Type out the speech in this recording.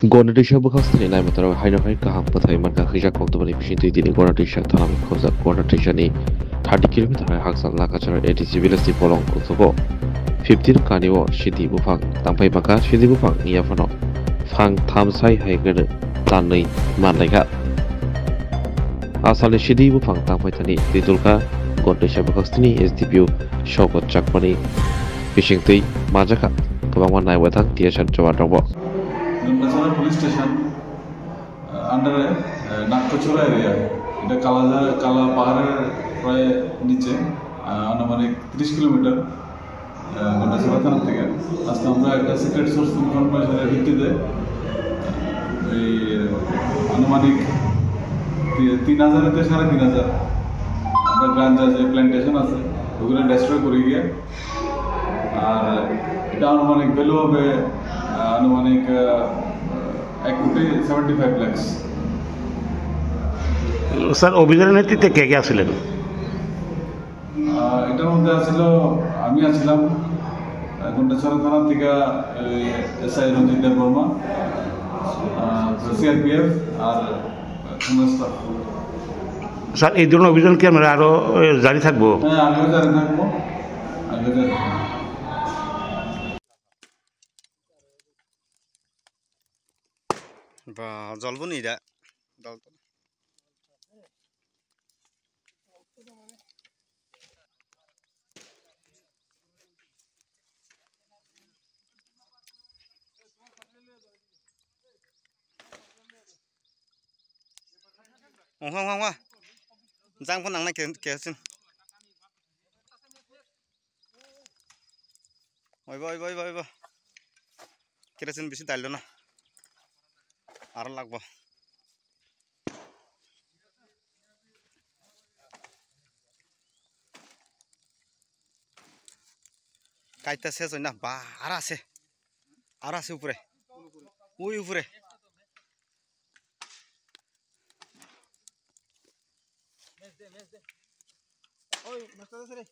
Guarnatisha Bukasni Namatara Hinohai Kaham Patai Maka Hija Kontobani Pishinti Guarnatisha Tanam Kosa Guarnatisha ni 30 km Haksan Lakachar 80 civility Polong Kosovo 15 Kaniwo Shidi Bufang Tampai Maka Shidi Bufang Niafano Fang Tamsai Haiger Tanai Mandaika Asali Shidi Bufang Tampai Tani Titulka Guarnatisha Bukasni SDPU Shokot Chakpani Pishinti Majaka Kabaman Naiwatan Tiashan Jawadabo National Police Station under Nakachura area. এটা কালা পাহাড়ের প্রায় নিচে আনুমানিক 30 kilometre Gandacherra থানা থেকে আজকে আমরা একটা সিক্রেট সোর্স ইনফরমেশনের ভিত্তিতে এই আনুমানিক 3000 থেকে 3500 আমরা গাঞ্জা যে প্ল্যান্টেশন আছে ওগুলো ডেস্ট্রয় করে গিয়ে আর এটা আনুমানিক ভ্যালু হবে আনুমানিক 1,75 লাখ। স্যার অভিযানের নেতৃত্বে কে কে ছিলেন? এটার মধ্যে ছিল আমি আছিলাম গন্ডাছড়া থানা থেকে এসআই রঞ্জিত দেব বর্মা, সিআরপিএফ আর স্টাফ। স্যার এই ধরনের অভিযান কি আমরা আরো জারি থাকবো? হ্যাঁ, আগেও জারি থাকবো। বা জ্বলবো নি এটা দল তো ওয়া জাংফোন নাংনাय কেসিন ওইব কেরাসিন বেশি দাইল না আর লাগবো কাইতা শেষ হয় না বা আর আছে উপরে ওই উপরে ওই মাস্টার আছে রে